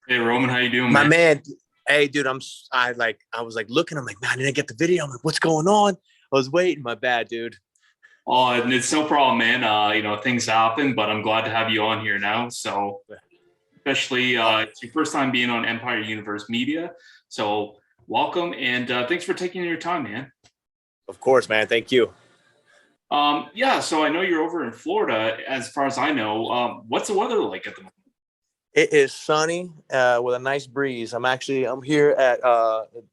Hey Roman, how you doing, My man? man, hey dude, I was like looking, I'm like, man, I didn't get the video. I'm like, what's going on? I was waiting. My bad, dude. Oh, and it's no problem, man. Things happen, but I'm glad to have you on here now. So, especially Uh, it's your first time being on Empire Universe Media. So, welcome and thanks for taking your time, man. of course, man. Thank you. Yeah, so I know you're over in Florida. As far as I know, what's the weather like at the moment? It is sunny with a nice breeze. I'm here at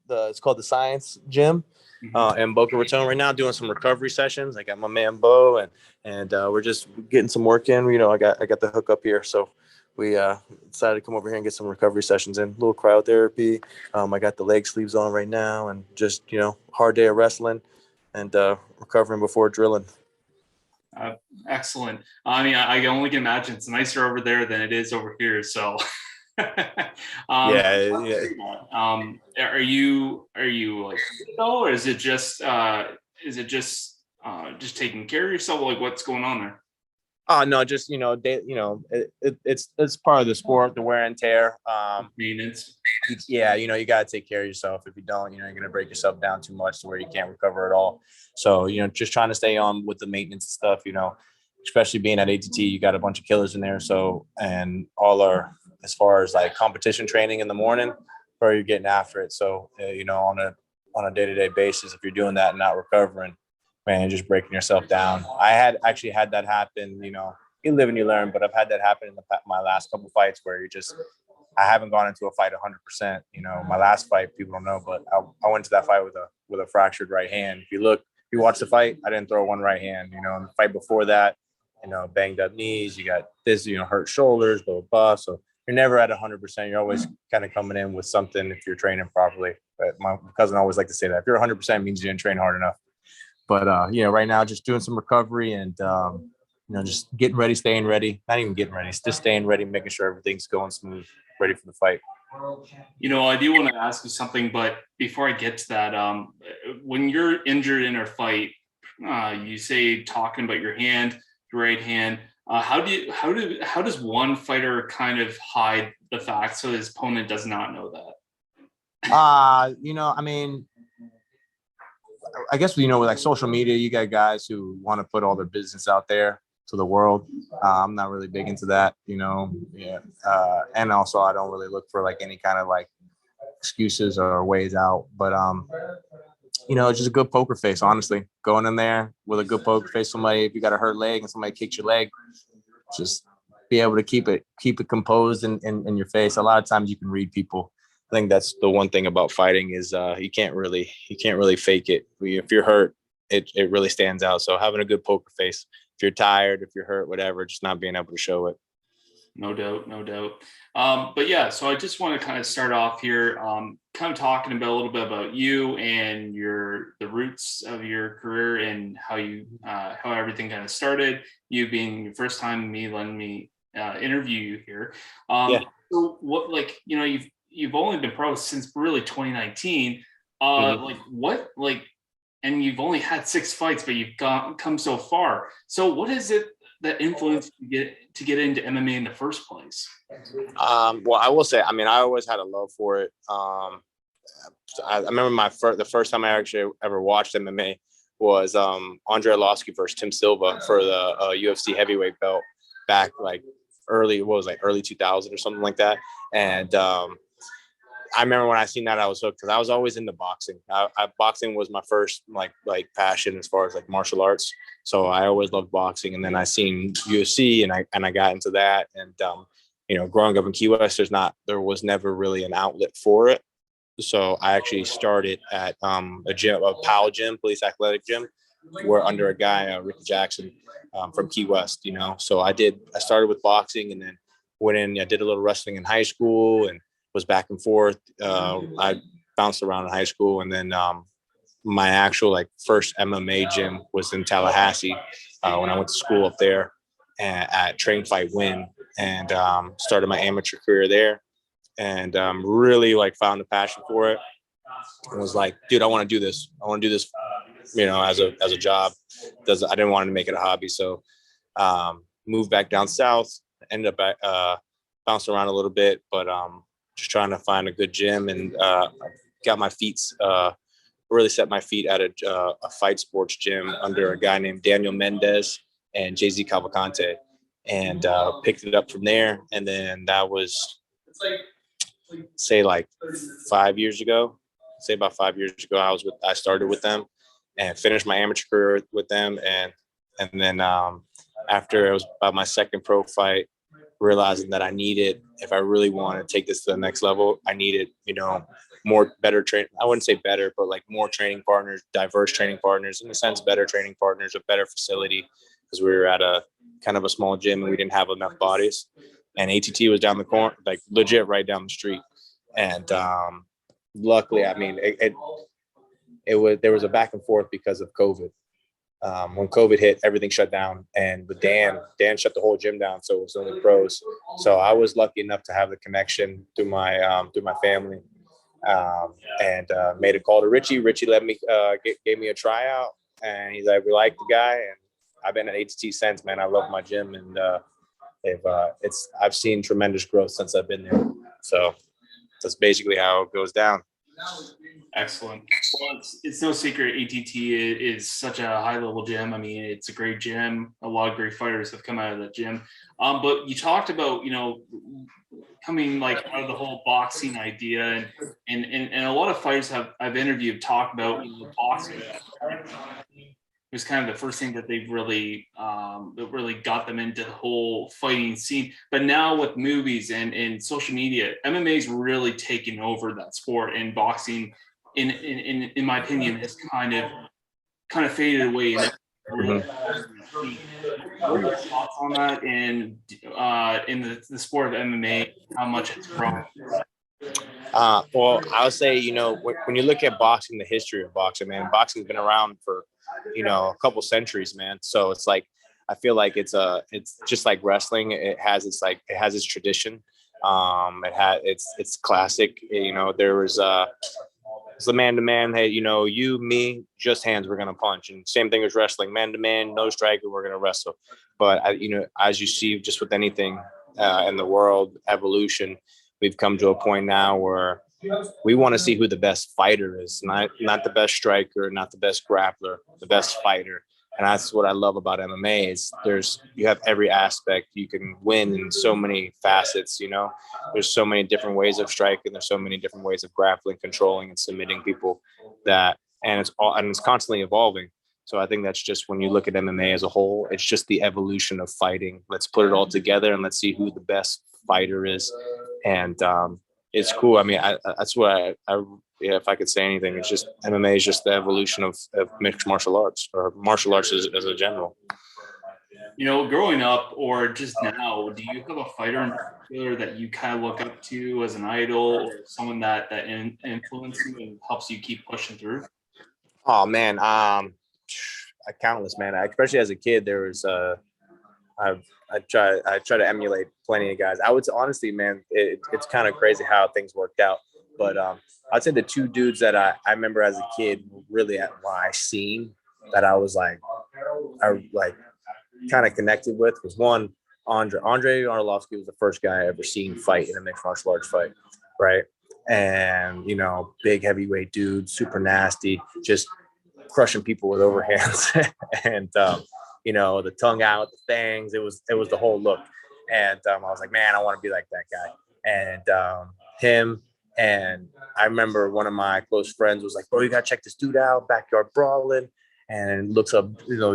it's called the Science Gym Mhm. in Boca Raton right now, doing some recovery sessions. I got my man Bo, and we're just getting some work in. I got the hook up here, so we decided to come over here and get some recovery sessions in. A little cryotherapy. I got the leg sleeves on right now, and just hard day of wrestling and recovering before drilling. Uh, Excellent. I mean, I only can imagine it's nicer over there than it is over here. So, Yeah, yeah. are you like though, or is it just taking care of yourself? Like, what's going on there? Oh no, just it's part of the sport, the wear and tear. Maintenance. Yeah, you got to take care of yourself. If you don't, you're going to break yourself down too much to where you can't recover at all. So, just trying to stay on with the maintenance stuff, especially being at ATT, you got a bunch of killers in there. So, and all our, as far as like competition training in the morning, where you're getting after it. So, on a day-to-day basis, if you're doing that and not recovering, man, you're just breaking yourself down. I had actually had that happen, you live and you learn, but I've had that happen in my last couple fights where I haven't gone into a fight 100%. My last fight, people don't know, but I went to that fight with a fractured right hand. If you watch the fight, I didn't throw one right hand. And the fight before that, banged up knees. You got this, hurt shoulders, blah, blah, blah. So you're never at 100%. You're always kind of coming in with something if you're training properly. But my cousin always like to say that if you're 100%, it means you didn't train hard enough. But right now, just doing some recovery and just getting ready, staying ready. Not even getting ready, just staying ready, making sure everything's going smooth, ready for the fight. I do want to ask you something, but before I get to that, when you're injured in a fight, you say talking about your hand, your right hand. How does one fighter kind of hide the fact so his opponent does not know that? I mean, I guess with like social media, you got guys who want to put all their business out there to the world. I'm not really big into that, Yeah, and also I don't really look for like any kind of like excuses or ways out. But it's just a good poker face. Honestly, going in there with a good poker face. Somebody, if you got a hurt leg and somebody kicks your leg, just be able to keep it composed in your face. A lot of times you can read people. I think that's the one thing about fighting is you can't really fake it. If you're hurt, it really stands out. So having a good poker face. If you're tired, if you're hurt, whatever, just not being able to show it. No doubt, no doubt. But yeah, so I just want to kind of start off here, kind of talking about a little bit about you and the roots of your career and how everything kind of started. You being your first time, me letting me interview you here. Yeah. So what, like, you've only been pro since really 2019. Mm-hmm. Like what, like, and you've only had 6 fights, but you've come so far. So what is it that influenced you to get into MMA in the first place? Well, I will say, I mean, I always had a love for it. I remember the first time I actually ever watched MMA was Andre Arlovski versus Tim Silva for the UFC heavyweight belt back like early 2000 or something like that. And I remember when I seen that I was hooked because I was always into boxing. Boxing was my first like passion as far as like martial arts. So I always loved boxing, and then I seen UFC and I got into that. And growing up in Key West, there was never really an outlet for it. So I actually started at a PAL gym, police athletic gym, where under a guy, Ricky Jackson, from Key West. So I started with boxing, and then went in. I did a little wrestling in high school, and was back and forth. I bounced around in high school, and then my actual like first MMA gym was in Tallahassee when I went to school up there at Train Fight Win, and started my amateur career there, and really like found a passion for it. And was like, dude, I want to do this. I want to do this, as a job. I didn't want to make it a hobby, so moved back down south. Ended up bounced around a little bit, but just trying to find a good gym, and got my feet really set my feet at a fight sports gym under a guy named Daniel Mendez and Jay-Z Cavalcante, and picked it up from there. And then that was, say, like 5 years ago. Say about 5 years ago, I started with them and finished my amateur career with them, and then after it was about my second pro fight, realizing that I needed, if I really want to take this to the next level, I needed, more better train. I wouldn't say better, but like more training partners, diverse training partners, in a sense, better training partners, a better facility, because we were at a kind of a small gym and we didn't have enough bodies. And ATT was down the corner, like legit right down the street. And luckily, I mean, there was a back and forth because of COVID. When COVID hit, everything shut down, and with Dan shut the whole gym down, so it was only pros. So I was lucky enough to have the connection through my family, and made a call to Richie. Richie let me gave me a tryout, and he's like, "We like the guy," and I've been at ATT since. Man, I love my gym, and I've seen tremendous growth since I've been there. So that's basically how it goes down. Excellent. Well, it's no secret ATT is such a high-level gym. I mean, it's a great gym. A lot of great fighters have come out of that gym. But you talked about, coming like out of the whole boxing idea, and a lot of fighters I've interviewed talk about boxing. It was kind of the first thing that they've really that really got them into the whole fighting scene. But now with movies and social media, MMA's really taken over that sport, and boxing, in my opinion, has kind of faded away. What are your thoughts on that, and in the sport of MMA, how much it's grown? Well, I would say, when you look at boxing, the history of boxing, man, boxing's been around for, a couple centuries, man. So it's like, I feel like it's just like wrestling. It has its tradition. It's classic. There was it's the man-to-man. Hey, you, me, just hands, we're gonna punch. And same thing as wrestling, man-to-man, no striker, we're gonna wrestle. But as you see, just with anything in the world, evolution, we've come to a point now where we want to see who the best fighter is, not the best striker, not the best grappler, the best fighter. And that's what I love about MMA is you have every aspect. You can win in so many facets, There's so many different ways of striking. There's so many different ways of grappling, controlling, and submitting people and it's constantly evolving. So I think that's just, when you look at MMA as a whole, it's just the evolution of fighting. Let's put it all together and let's see who the best fighter is. And it's cool. I mean, that's what if I could say anything, it's just MMA is just the evolution of mixed martial arts, or martial arts as a general. Growing up or just now, do you have a fighter in particular that you kind of look up to as an idol, or someone that influences you and helps you keep pushing through? Oh man, countless, man. Especially as a kid, there was I try to emulate plenty of guys. I would say, honestly, man, it's kind of crazy how things worked out. But I'd say the two dudes that I remember as a kid really I seen that I was I kind of connected with was one, Andre Arvloski was the first guy I ever seen fight in a mixed martial arts fight, right? And big heavyweight dude, super nasty, just crushing people with overhands, and the tongue out, the fangs. It was the whole look, and I was like, man, I want to be like that guy. And him, and I remember one of my close friends was like, bro, you gotta check this dude out, Backyard Brawling, and looks up,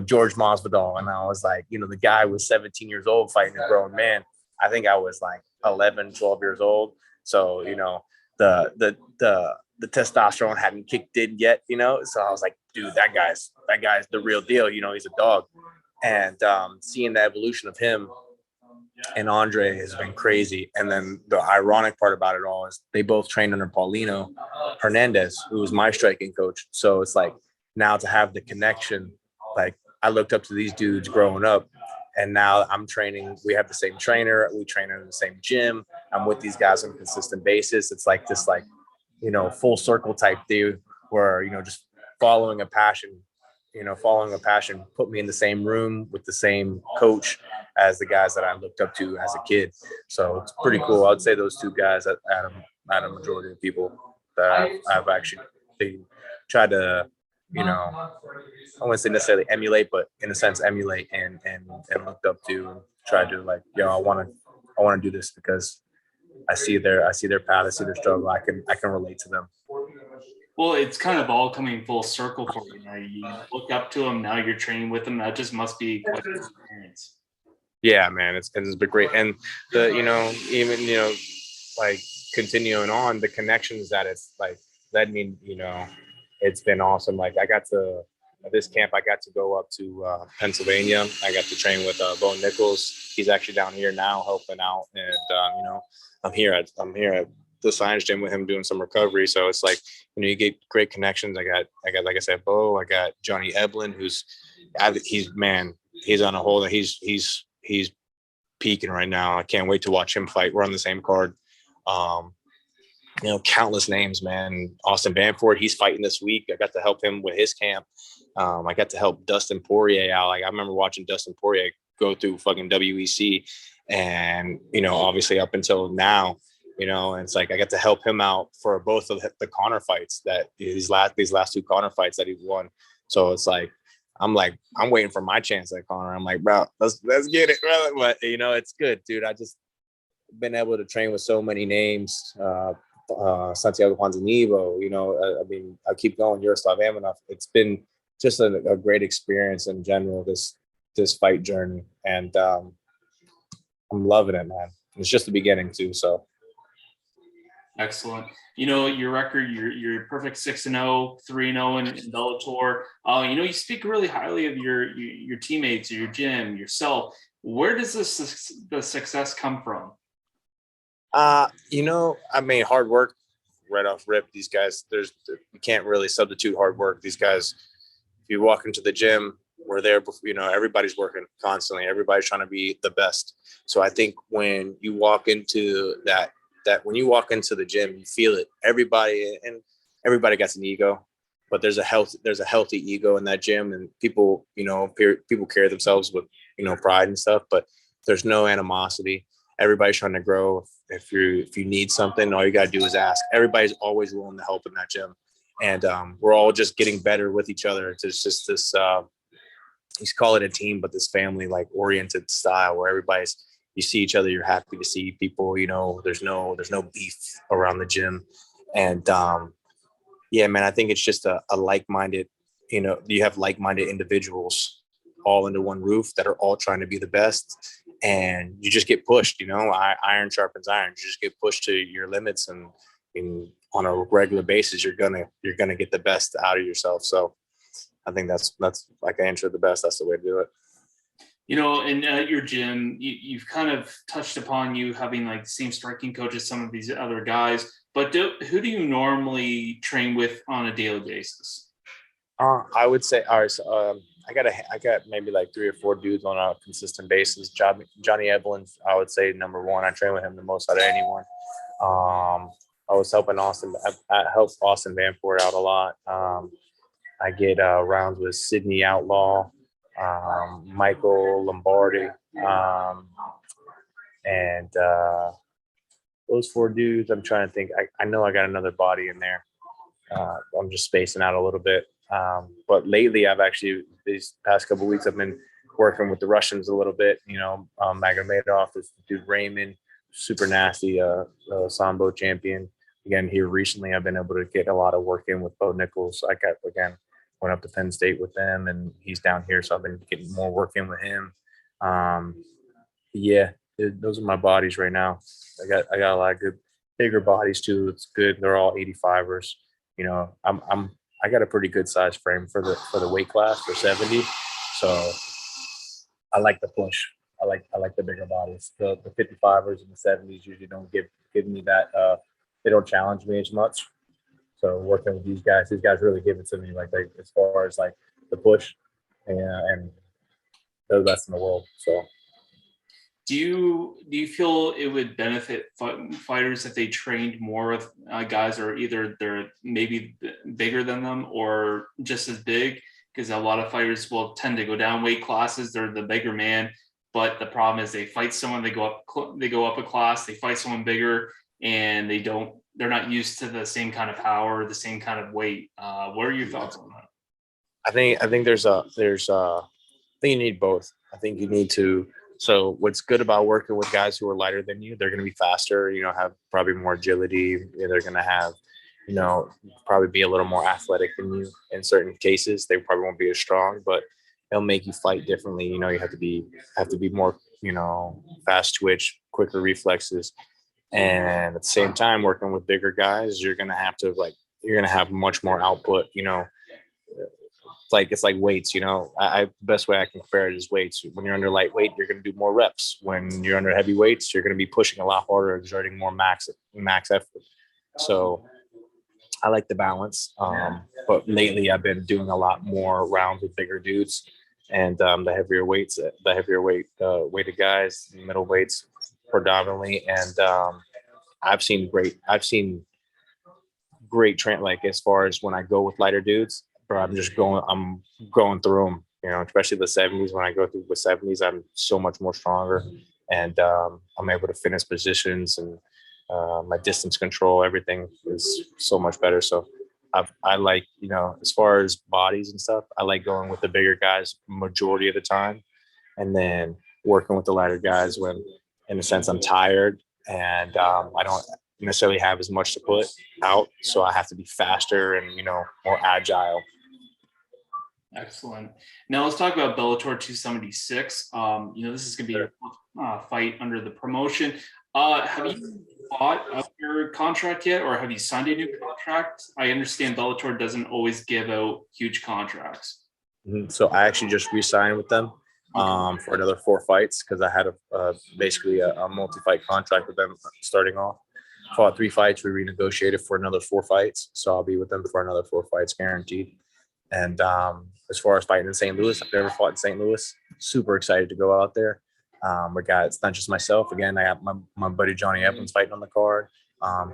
George Masvidal, and I was like, the guy was 17 years old fighting a grown man. I think I was like 11, 12 years old. So the testosterone hadn't kicked in yet, so I was like, dude, that guy's the real deal. He's a dog. And seeing the evolution of him and Andre has been crazy. And then the ironic part about it all is they both trained under Paulino Hernandez, who was my striking coach. So it's like, now to have the connection, like I looked up to these dudes growing up, and now I'm training. We have the same trainer. We train in the same gym. I'm with these guys on a consistent basis. It's like this, full circle type thing where, just following a passion put me in the same room with the same coach as the guys that I looked up to as a kid. So it's pretty cool. I'd say those two guys, Adam, not a majority of people that I've actually tried to, you know, I wouldn't say necessarily emulate, but in a sense emulate and looked up to and tried to like, I want to do this because I see their path, I see their struggle. I can relate to them. Well, it's kind of all coming full circle for you now. You look up to them, now you're training with them. That just must be quite an experience. Yeah, man, it's been great. And the, even, like continuing on the connections that it's like led me, it's been awesome. Like I got to this camp, I got to go up to Pennsylvania. I got to train with Bo Nichols. He's actually down here now helping out. And, I'm here at the science gym with him doing some recovery. So it's like, you get great connections. I got, like I said, Bo, I got Johnny Eblin, he's on a whole, he's peaking right now. I can't wait to watch him fight. We're on the same card. Countless names, man. Austin Bamford, he's fighting this week. I got to help him with his camp. I got to help Dustin Poirier out. Like I remember watching Dustin Poirier go through fucking WEC, and obviously up until now, and it's like I got to help him out for both of the Conor fights that these last two Conor fights that he won. So it's like I'm waiting for my chance at Conor. I'm like, bro, let's get it, brother. But it's good, dude. I just been able to train with so many names. Santiago Ponzinibbio, I mean, I keep going. Yaroslav Amanov. It's been just a great experience in general, this fight journey, and I'm loving it, man. It's just the beginning too. So excellent. Your record, you're perfect 6-0, 3-0 in Bellator. You speak really highly of your teammates, your gym, yourself. Where does the success come from? I mean, hard work right off rip. These guys, you can't really substitute hard work. These guys, if you walk into the gym, we're there, everybody's working constantly. Everybody's trying to be the best. So I think when you walk into when you walk into the gym, you feel it. Everybody gets an ego, but there's a healthy ego in that gym, and people, people carry themselves with, pride and stuff, but there's no animosity. Everybody's trying to grow. If you need something, all you got to do is ask. Everybody's always willing to help in that gym. And we're all just getting better with each other. It's just this, you call it a team, but this family like oriented style where you see each other. You're happy to see people, there's no beef around the gym. And yeah, man, I think it's just a like-minded, you have like-minded individuals all under one roof that are all trying to be the best. And you just get pushed, iron sharpens iron. You just get pushed to your limits, and on a regular basis, you're gonna get the best out of yourself. So I think that's like I answered the best. That's the way to do it. And at your gym, you've kind of touched upon you having like the same striking coach as some of these other guys, but who do you normally train with on a daily basis? I would say, all right, so, I got maybe like 3 or 4 dudes on a consistent basis. Johnny Eblin, I would say number one. I train with him the most out of anyone. I was helping I helped Austin Bamford out a lot. I get rounds with Sydney Outlaw, Michael Lombardi, and those 4 dudes. I'm trying to think. I know I got another body in there. I'm just spacing out a little bit. But lately, these past couple of weeks, I've been working with the Russians a little bit. Magomedov, this dude Raymond, super nasty Sambo champion. Again, here recently, I've been able to get a lot of work in with Bo Nichols. Went up to Penn State with them, and he's down here, so I've been getting more work in with him. Yeah, those are my bodies right now. I got a lot of good, bigger bodies too. It's good. They're all 85ers. I got a pretty good size frame for the weight class for 70. So I like the push. I like the bigger bodies. The 55ers and the 70s usually don't give me that. They don't challenge me as much. So working with these guys really give it to me. Like as far as like the push, and they're the best in the world. So. Do you feel it would benefit fighters if they trained more with guys, or either they're maybe bigger than them or just as big? Because a lot of fighters will tend to go down weight classes. They're the bigger man, but the problem is they fight someone, they go up a class, they fight someone bigger, and they don't they're not used to the same kind of power, the same kind of weight. What are your thoughts on that? I think I think you need both. I think you need to. So what's good about working with guys who are lighter than you, they're going to be faster, have probably more agility. They're going to have, probably be a little more athletic than you in certain cases. They probably won't be as strong, but it'll make you fight differently. You have to be more, fast twitch, quicker reflexes. And at the same time, working with bigger guys, you're going to have much more output, it's like weights, best way I can compare it is weights. When you're under lightweight, you're going to do more reps. When you're under heavy weights, you're going to be pushing a lot harder, exerting more max effort. So I like the balance. But lately I've been doing a lot more rounds with bigger dudes, and the heavier weighted guys, middle weights predominantly. And I've seen great train, like as far as when I go with lighter dudes, bro, I'm going through them, especially the 70s. When I go through the 70s, I'm so much more stronger, and I'm able to finish positions, and my distance control, everything is so much better. So I like, as far as bodies and stuff, I like going with the bigger guys majority of the time, and then working with the lighter guys when, in a sense, I'm tired and I don't necessarily have as much to put out, so I have to be faster and more agile. Excellent. Now let's talk about Bellator 276. This is going to be your fight under the promotion. Have you fought out your contract yet, or have you signed a new contract? I understand Bellator doesn't always give out huge contracts. So I actually just re-signed with them for another 4 fights, because I had basically a multi-fight contract with them starting off. Fought 3 fights. We renegotiated for another 4 fights, so I'll be with them for another 4 fights guaranteed. And as far as fighting in St. Louis, I've never fought in St. Louis. Super excited to go out there. It's not just myself. Again, I got my buddy Johnny Evans fighting on the card.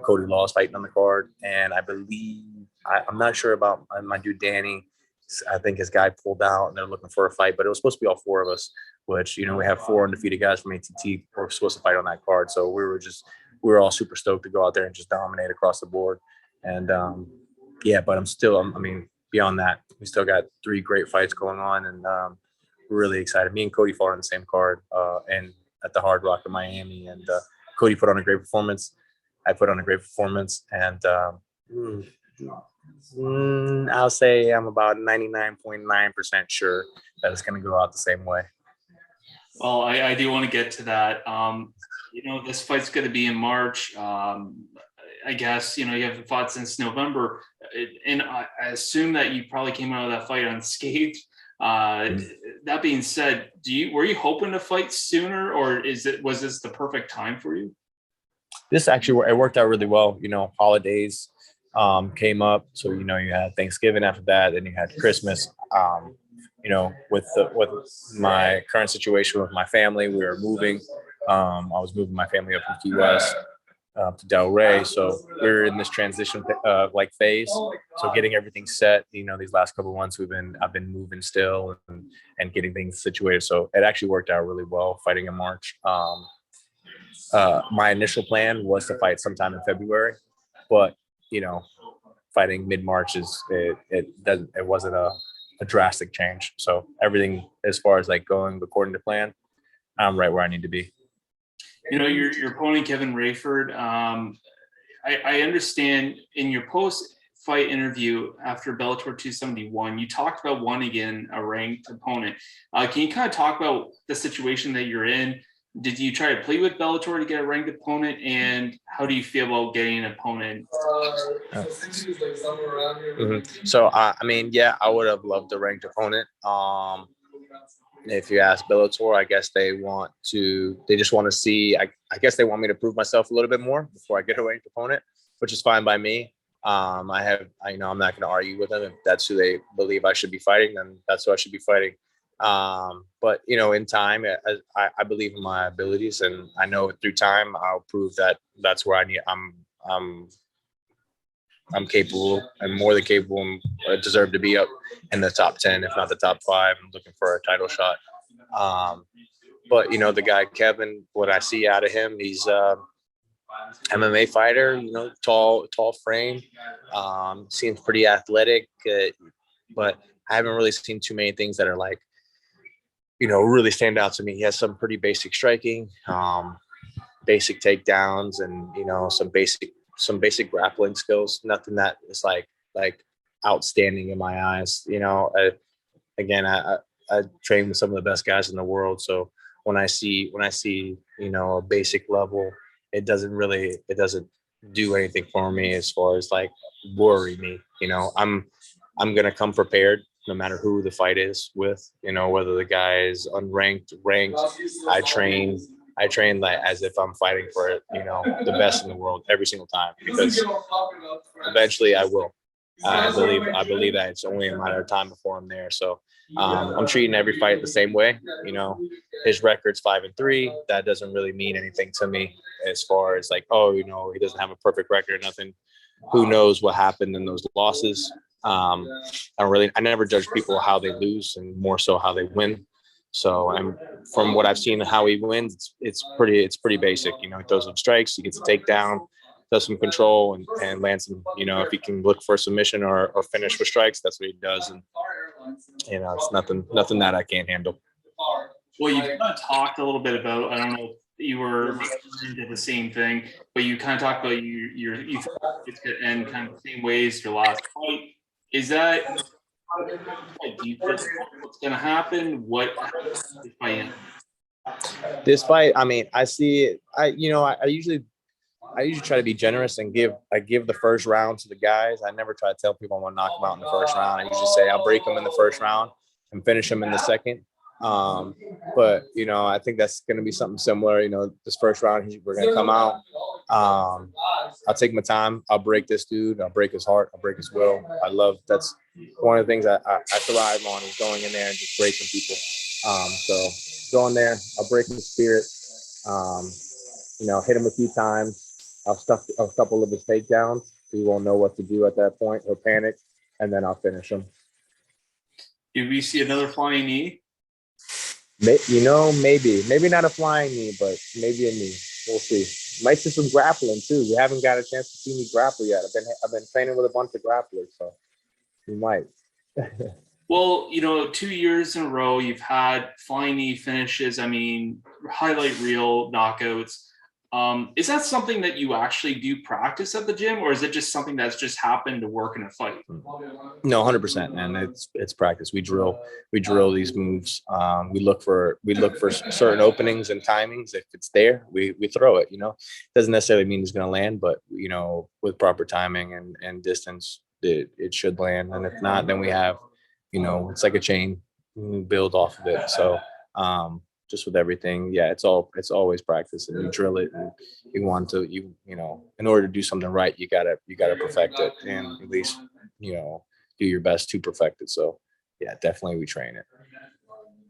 Cody Law's fighting on the card, and I believe I'm not sure about my dude Danny. I think his guy pulled out, and they're looking for a fight. But it was supposed to be all 4 of us, which we have 4 undefeated guys from ATT. We're supposed to fight on that card, so we were all super stoked to go out there and just dominate across the board. And but beyond that, we still got 3 great fights going on, and we're really excited. Me and Cody fought on the same card and at the Hard Rock in Miami, and Cody put on a great performance. I put on a great performance, and I'll say I'm about 99.9% sure that it's going to go out the same way. Well, I do want to get to that. This fight's going to be in March. I guess, you haven't fought since November. And I assume that you probably came out of that fight unscathed. That being said, were you hoping to fight sooner, or was this the perfect time for you? This actually, it worked out really well. Holidays came up. So, you had Thanksgiving after that, then you had Christmas. With my current situation with my family, we were moving. I was moving my family up from Key West to Delray, so we're in this transition phase. So getting everything set, these last couple of months I've been moving still and getting things situated. So it actually worked out really well fighting in March. My initial plan was to fight sometime in February, but fighting mid-March it wasn't a drastic change. So everything as far as going according to plan, I'm right where I need to be. Your opponent, Kevin Rayford, I understand in your post-fight interview after Bellator 271, you talked about wanting in a ranked opponent. Can you kind of talk about the situation that you're in? Did you try to plead with Bellator to get a ranked opponent, and how do you feel about getting an opponent? So, I would have loved a ranked opponent. If you ask Bellator, I guess they just want to see, I guess they want me to prove myself a little bit more before I get a ranked opponent, which is fine by me. I'm not going to argue with them. If that's who they believe I should be fighting, then that's who I should be fighting. But in time, I believe in my abilities, and I know through time I'll prove that that's where I'm capable, and more than capable, and deserve to be up in the top 10, if not the top 5. I'm looking for a title shot. But the guy Kevin, what I see out of him, MMA fighter, tall frame, seems pretty athletic, but I haven't really seen too many things that are like, really stand out to me. He has some pretty basic striking, basic takedowns, and some basic grappling skills. Nothing that is like outstanding in my eyes. I train with some of the best guys in the world, so when I see a basic level, it doesn't do anything for me as far as like worry me. I'm gonna come prepared no matter who the fight is with. Whether the guy is unranked, ranked. I train like as if I'm fighting for the best in the world every single time, because eventually I will. I believe that it's only a matter of time before I'm there. So I'm treating every fight the same way. His record's 5-3. That doesn't really mean anything to me as far as like, he doesn't have a perfect record or nothing. Who knows what happened in those losses? I never judge people how they lose, and more so how they win. So from what I've seen how he wins, it's pretty basic. He throws some strikes, he gets a takedown, does some control, and lands some, if he can look for a submission or finish with strikes, that's what he does. And it's nothing that I can't handle. Well, you kind of talked a little bit about, I don't know if you were into the same thing, but you kind of talked about you it's going to end kind of the same ways your last fight. Is that, do you feel what's going to happen? What this fight? This fight, I mean, I see it. I usually try to be generous and give the first round to the guys. I never try to tell people I'm gonna knock them out in the first round. I usually say I'll break them in the first round and finish them in the second. But I think that's gonna be something similar. This first round we're gonna come out. I'll take my time. I'll break this dude. I'll break his heart. I'll break his will. That's one of the things I thrive on, is going in there and just breaking people. So go in there. I'll break his spirit. Hit him a few times. I'll stuff a couple of his takedowns. He won't know what to do at that point. He'll panic, and then I'll finish him. Do we see another flying knee? Maybe not a flying knee, but maybe a knee. We'll see. Might see some grappling too. You haven't got a chance to see me grapple yet. I've been training with a bunch of grapplers, so you might. Well, 2 years in a row, you've had flying knee finishes. I mean, highlight reel knockouts. Is that something that you actually do practice at the gym, or is it just something that's just happened to work in a fight? No, 100%, and it's practice. We drill these moves. We look for certain openings and timings. If it's there, we throw it. Doesn't necessarily mean it's going to land, but with proper timing and distance, it should land. And if not, then we have, it's like a chain. We build off of it. So just with everything, yeah, it's always practice, and you drill it, and in order to do something right, you gotta perfect it, and at least do your best to perfect it. So yeah, definitely we train it.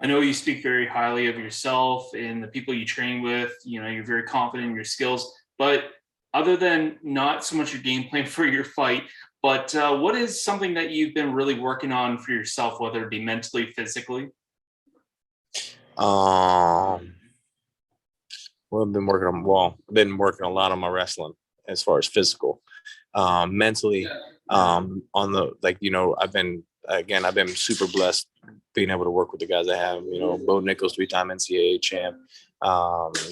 I know you speak very highly of yourself and the people you train with. You're very confident in your skills, but other than not so much your game plan for your fight, but what is something that you've been really working on for yourself, whether it be mentally, physically? I've been working a lot on my wrestling as far as physical. Mentally, on the I've been super blessed being able to work with the guys I have. Bo Nichols, 3-time NCAA champ,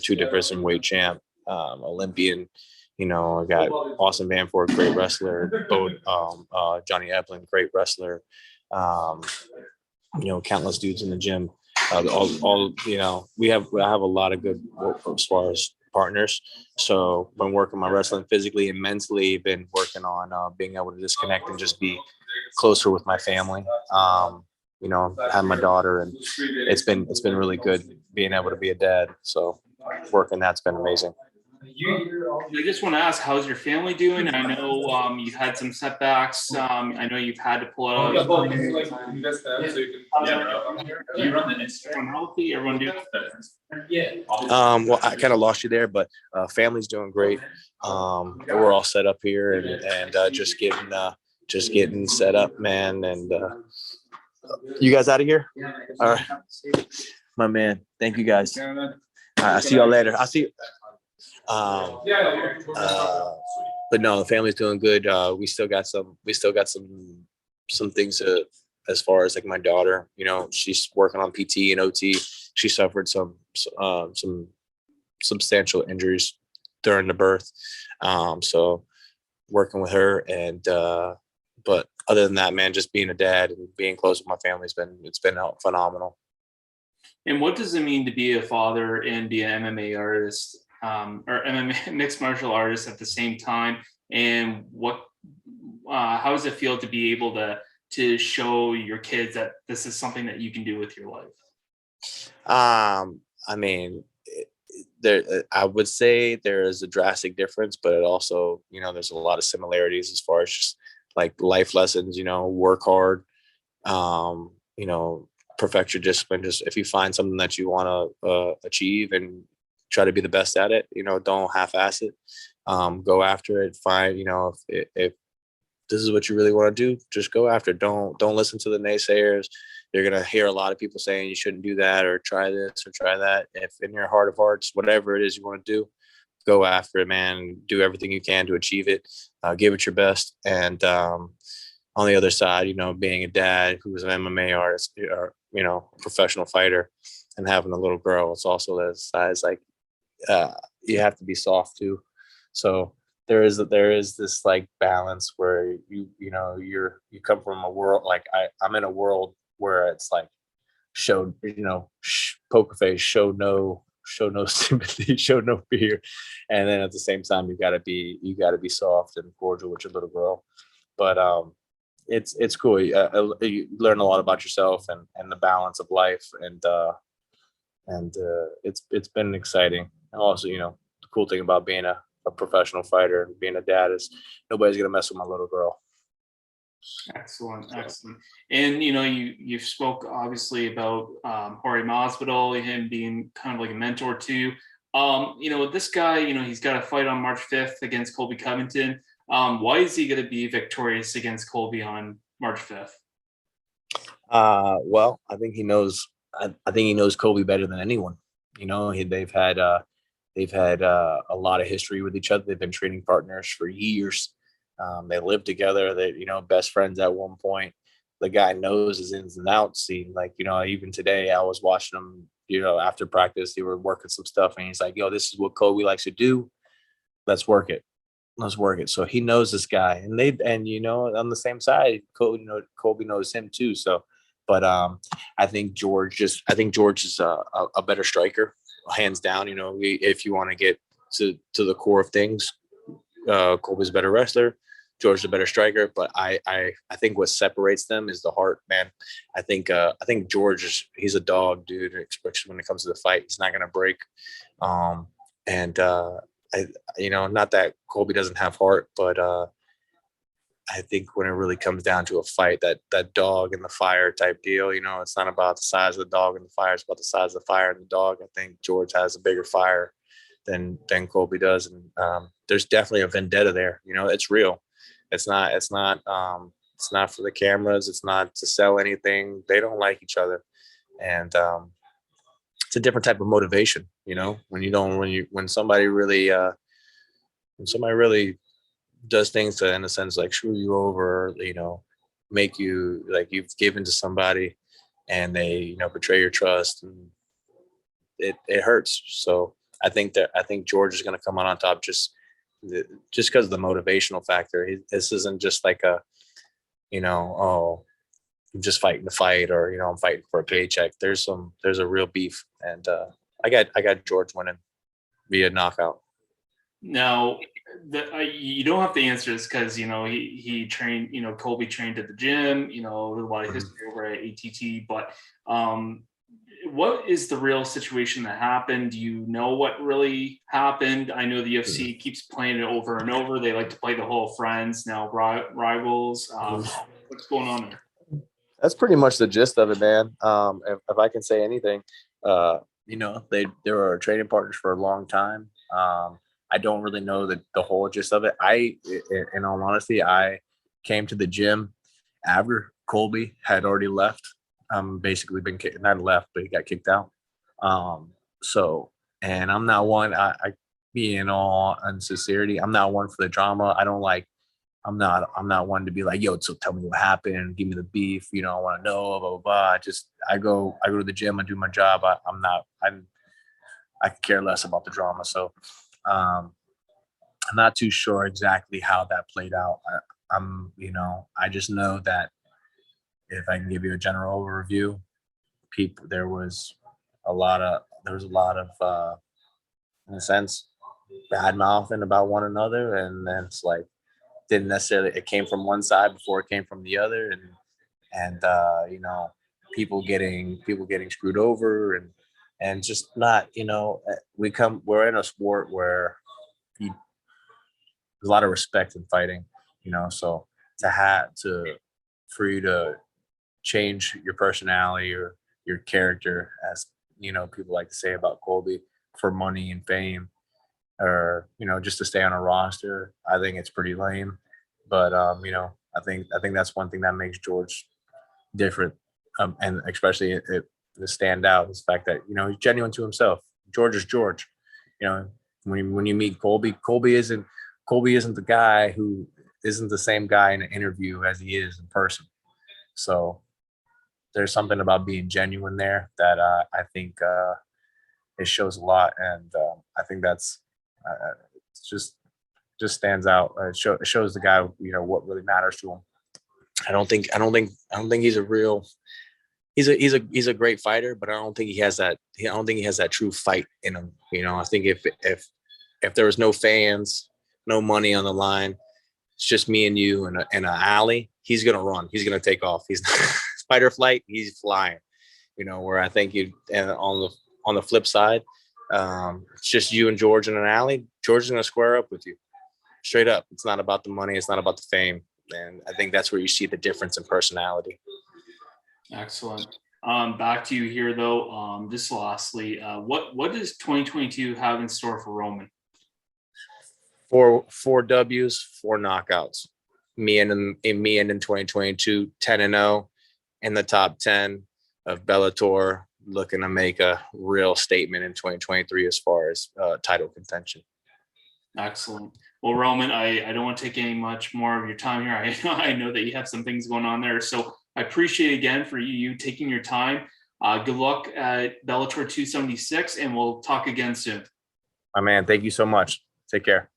2 division weight champ, Olympian. I got Austin Vanford, great wrestler. Johnny Eplin, great wrestler. Countless dudes in the gym. I have a lot of good work as far as partners. So been working my wrestling physically and mentally. Been working on being able to disconnect and just be closer with my family. Have my daughter, and it's been really good being able to be a dad. So working that's been amazing. I just want to ask, how's your family doing? I know you've had some setbacks. I know you've had to pull out. You run the Instagram healthy. Everyone do. Well, I kind of lost you there, but family's doing great. We're all set up here and just getting set up, man. And you guys out of here? All right, my man. Thank you guys. I'll see y'all later. But no, the family's doing good. We still got some things to, as far as like my daughter, she's working on PT and OT. She suffered some substantial injuries during the birth. So working with her but other than that, man, just being a dad and being close with my family it's been phenomenal. And what does it mean to be a father and be an MMA artist, or MMA mixed martial artist at the same time? And how does it feel to be able to show your kids that this is something that you can do with your life? I mean, I would say there is a drastic difference, but it also, there's a lot of similarities as far as just like life lessons, work hard, perfect your discipline. Just if you find something that you want to achieve and try to be the best at it, don't half-ass it. Go after it. Find, if this is what you really want to do, just go after it. Don't listen to the naysayers. You're going to hear a lot of people saying you shouldn't do that or try this or try that. If in your heart of hearts, whatever it is you want to do, go after it, man. Do everything you can to achieve it. Give it your best. And on the other side, being a dad who was an MMA artist or, professional fighter and having a little girl, it's also that size, like you have to be soft too. So there is this like balance where you come from a world, like I'm in a world where it's like poker face, show no sympathy, show no fear, and then at the same time you got to be soft and cordial with your little girl. But it's cool. You learn a lot about yourself and the balance of life, and it's been exciting. And also, the cool thing about being a professional fighter and being a dad is nobody's gonna mess with my little girl. Excellent. And you spoke obviously about Jorge Masvidal, him being kind of like a mentor too. This guy, he's got a fight on March 5th against Colby Covington. Why is he going to be victorious against Colby on March 5th? Well, I think he knows. I think he knows Colby better than anyone. They've had a lot of history with each other. They've been training partners for years. They lived together. They, best friends at one point. The guy knows his ins and outs. Even today I was watching him, after practice, they were working some stuff and he's like, yo, this is what Colby likes to do. Let's work it. So he knows this guy and on the same side, Colby knows him too. So, but I think George is a better striker, hands down. If you want to get to the core of things, Colby's a better wrestler. George's a better striker, but I think what separates them is the heart, man. I think George he's a dog, dude, especially when it comes to the fight. He's not gonna break. Not that Colby doesn't have heart, but I think when it really comes down to a fight, that dog and the fire type deal, it's not about the size of the dog and the fire, it's about the size of the fire and the dog. I think George has a bigger fire than Colby does, and there's definitely a vendetta there. It's real. It's not for the cameras. It's not to sell anything. They don't like each other, and it's a different type of motivation. When somebody really does things to, in a sense, like screw you over, make you like you've given to somebody, and they betray your trust, and it hurts. So I think George is going to come out on top just because of the motivational factor. This isn't just like a, oh, I'm just fighting to fight, or I'm fighting for a paycheck. There's a real beef, and I got George winning via knockout. Now, you don't have to answer this because he trained. Colby trained at the gym. There's a lot of history over at ATT. But what is the real situation that happened? Do you know what really happened? I know the UFC keeps playing it over and over. They like to play the whole friends now rivals. What's going on there? That's pretty much the gist of it, man. If I can say anything, they were training partners for a long time. I don't really know the whole gist of it. In all honesty, I came to the gym after Colby had already left. Basically been kicked, not left, but he got kicked out. And I'm not one. be in all unsincerity. I'm not one for the drama. I don't like. I'm not one to be like, yo, so tell me what happened, give me the beef, you know, I want to know, blah blah blah. I go to the gym, I do my job. I could care less about the drama. So I'm not too sure exactly how that played out. I just know that if I can give you a general overview, there was a lot of in a sense bad mouthing about one another, and then it's like didn't necessarily it came from one side before it came from the other, and people getting screwed over, and just not, we're in a sport where you, there's a lot of respect in fighting, so for you to change your personality or your character, as people like to say about Colby, for money and fame, or just to stay on a roster, I think it's pretty lame. But I think that's one thing that makes George different, and especially it to stand out is the fact that he's genuine to himself. George is George. When you meet Colby, Colby isn't the guy who isn't the same guy in an interview as he is in person. So there's something about being genuine there that I think it shows a lot, and I think that's it's just stands out. It shows the guy what really matters to him. I don't think he's a real. He's a great fighter, but I don't think he has that. I don't think he has that true fight in him. I think if there was no fans, no money on the line, it's just me and you in an alley, he's gonna run. He's gonna take off. He's fight or flight. He's flying. Where I think and on the flip side, it's just you and George in an alley. George is gonna square up with you, straight up. It's not about the money. It's not about the fame. And I think that's where you see the difference in personality. Excellent. Back to you here though. Just lastly, what does 2022 have in store for Roman? Four W's, 4 knockouts. Me and in 2022, 10-0 in the top 10 of Bellator, looking to make a real statement in 2023 as far as title contention. Excellent. Well, Roman, I don't want to take any much more of your time here. I know that you have some things going on there. So I appreciate again for you taking your time. Good luck at Bellator 276, and we'll talk again soon. My man, thank you so much. Take care.